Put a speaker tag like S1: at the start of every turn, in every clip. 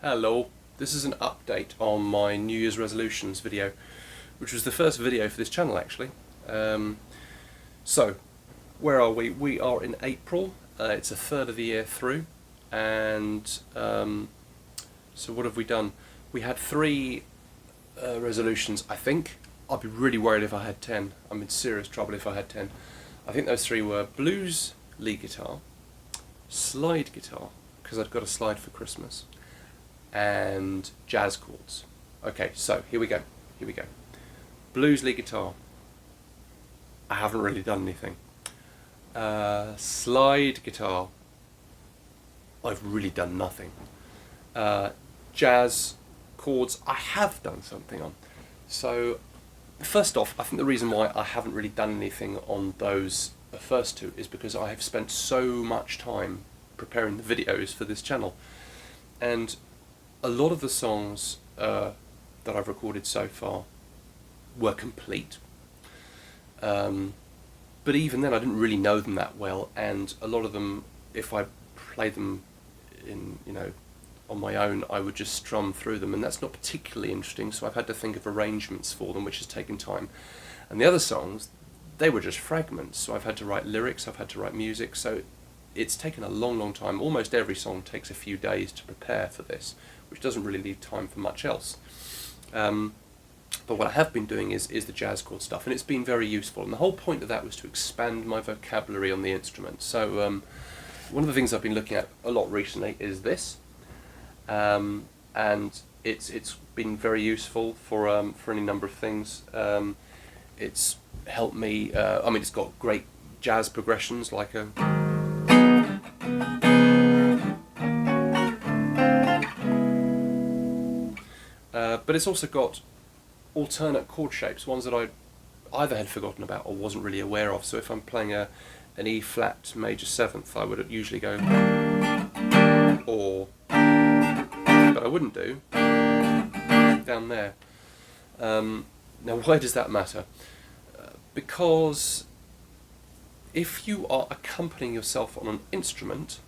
S1: Hello, this is an update on my New Year's resolutions video, which was the first video for this channel actually. So, where are we? We are in April, it's a third of the year through, and so what have we done? We had 3 resolutions, I think. I'd be really worried if I had 10. I'm in serious trouble if I had 10. I think those 3 were blues lead guitar, slide guitar, because I'd got a slide for Christmas, and jazz chords. Okay, so here we go. Blues lead guitar, I haven't really done anything. Slide guitar, I've really done nothing. Jazz chords, I have done something on. So first off, I think the reason why I haven't really done anything on those first 2 is because I have spent so much time preparing the videos for this channel, and a lot of the songs that I've recorded so far were complete, but even then I didn't really know them that well, and a lot of them, if I played them in, on my own, I would just strum through them, and that's not particularly interesting, so I've had to think of arrangements for them, which has taken time. And the other songs, they were just fragments, so I've had to write lyrics, I've had to write music, so it's taken a long time. Almost every song takes a few days to prepare for this, which doesn't really leave time for much else. But what I have been doing is the jazz chord stuff, and it's been very useful, and the whole point of that was to expand my vocabulary on the instrument. So one of the things I've been looking at a lot recently is this, and it's been very useful for any number of things. It's helped me, it's got great jazz progressions, like a but it's also got alternate chord shapes, ones that I either had forgotten about or wasn't really aware of. So if I'm playing an E flat major 7th, I would usually go or, but I wouldn't do down there. Now why does that matter? Because if you are accompanying yourself on an instrument,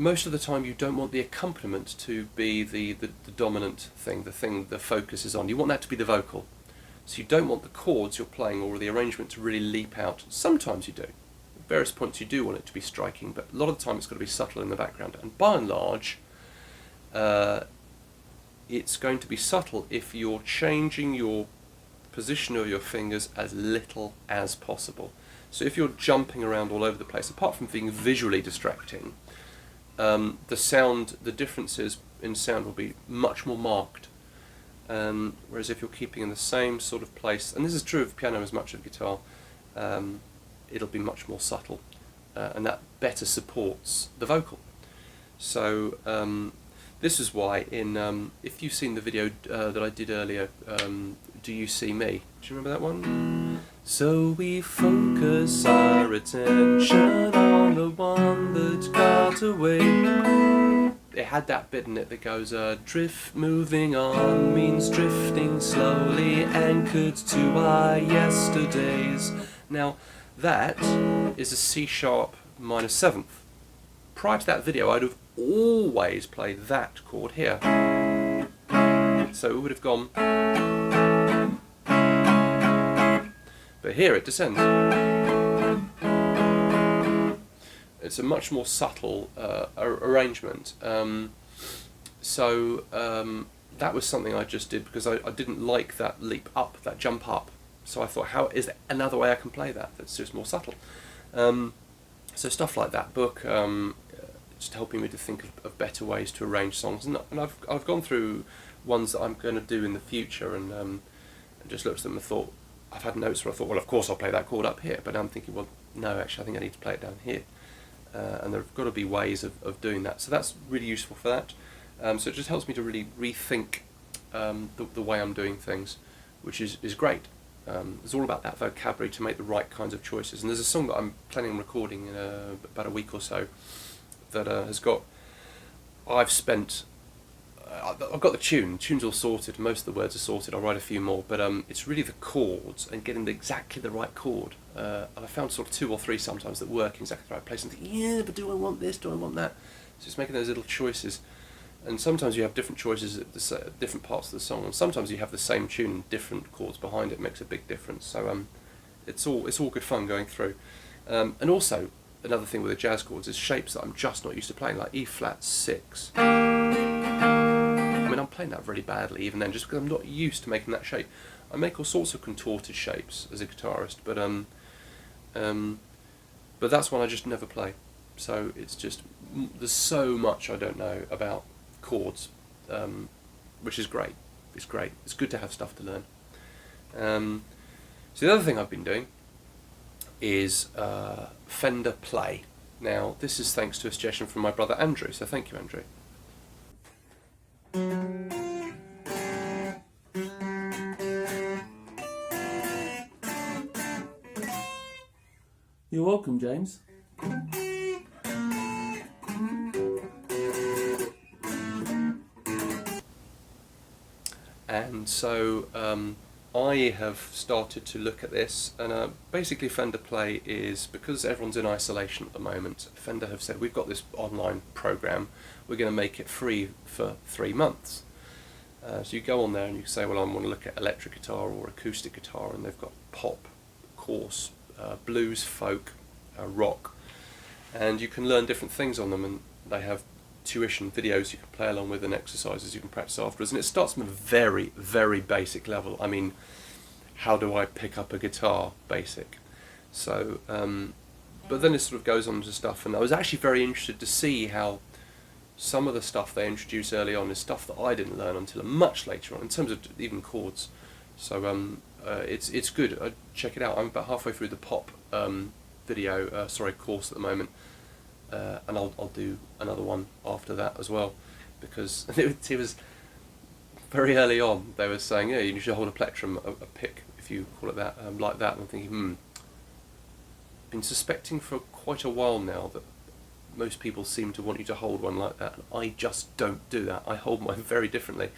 S1: most of the time you don't want the accompaniment to be the dominant thing, the focus is on. You want that to be the vocal. So you don't want the chords you're playing or the arrangement to really leap out. Sometimes you do. At various points you do want it to be striking, but a lot of the time it's got to be subtle in the background. And by and large, it's going to be subtle if you're changing your position of your fingers as little as possible. So if you're jumping around all over the place, apart from being visually distracting, the differences in sound will be much more marked. Whereas if you're keeping in the same sort of place, and this is true of piano as much as guitar, it'll be much more subtle, and that better supports the vocal. So this is why if you've seen the video that I did earlier, Do You See Me? Do you remember that one? So we focus our attention on the one that got away. It had that bit in it that goes, drift moving on means drifting slowly, anchored to our yesterdays. Now that is a C sharp minor 7th. Prior to that video I'd have always played that chord here. So it would have gone, but here it descends. It's a much more subtle arrangement. So that was something I just did because I didn't like that leap up, that jump up. So I thought, how is there another way I can play that that's just more subtle? So stuff like that book, just helping me to think of better ways to arrange songs. And I've gone through ones that I'm going to do in the future, and just looked at them and thought, I've had notes where I thought, well, of course I'll play that chord up here, but I'm thinking, well, no, actually I think I need to play it down here. And there have got to be ways of doing that. So that's really useful for that. So it just helps me to really rethink the way I'm doing things, which is great. It's all about that vocabulary to make the right kinds of choices. And there's a song that I'm planning on recording in about a week or so that has got, I've got the tune's all sorted, most of the words are sorted, I'll write a few more, but it's really the chords and getting exactly the right chord. And I found sort of 2 or 3 sometimes that work in exactly the right place and think, yeah, but do I want this, do I want that? So it's making those little choices, and sometimes you have different choices at different parts of the song, and sometimes you have the same tune and different chords behind it. Makes a big difference. So it's all good fun going through, and also another thing with the jazz chords is shapes that I'm just not used to playing, like E flat 6. I mean, I'm playing that really badly even then, just because I'm not used to making that shape. I make all sorts of contorted shapes as a guitarist, but that's one I just never play. So it's just, there's so much I don't know about chords, which is great. It's great. It's good to have stuff to learn. So the other thing I've been doing is Fender Play. Now, this is thanks to a suggestion from my brother Andrew, so thank you, Andrew.
S2: You're welcome, James.
S1: And so I have started to look at this, and basically Fender Play is, because everyone's in isolation at the moment, Fender have said, we've got this online program, we're going to make it free for 3 months. So you go on there and you say, well, I want to look at electric guitar or acoustic guitar, and they've got pop, course, blues, folk, rock, and you can learn different things on them, and they have tuition videos you can play along with and exercises you can practice afterwards, and it starts from a very, very basic level. I mean, how do I pick up a guitar? Basic. So, but then it sort of goes on to stuff, and I was actually very interested to see how some of the stuff they introduce early on is stuff that I didn't learn until much later on, in terms of even chords. So it's good. Check it out. I'm about halfway through the pop course at the moment. And I'll do another one after that as well, because it was very early on. They were saying, yeah, you should hold a plectrum, a pick, if you call it that, like that. And I'm thinking, been suspecting for quite a while now that most people seem to want you to hold one like that, and I just don't do that. I hold mine very differently,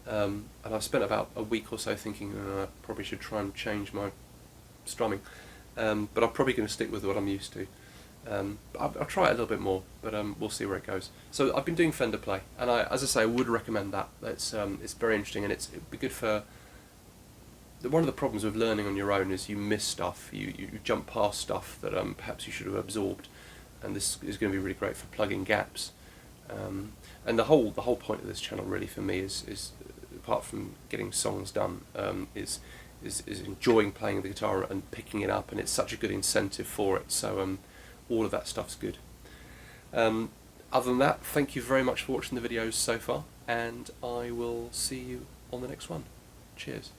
S1: and I've spent about a week or so thinking I probably should try and change my strumming, but I'm probably going to stick with what I'm used to. I'll try it a little bit more, but we'll see where it goes. So I've been doing Fender Play, and as I say, I would recommend that. It's very interesting, and it'd be good for. One of the problems with learning on your own is you miss stuff, you jump past stuff that perhaps you should have absorbed, and this is going to be really great for plugging gaps. And the whole point of this channel really for me is apart from getting songs done, is enjoying playing the guitar and picking it up, and it's such a good incentive for it. So all of that stuff's good. Other than that, thank you very much for watching the videos so far, and I will see you on the next one. Cheers.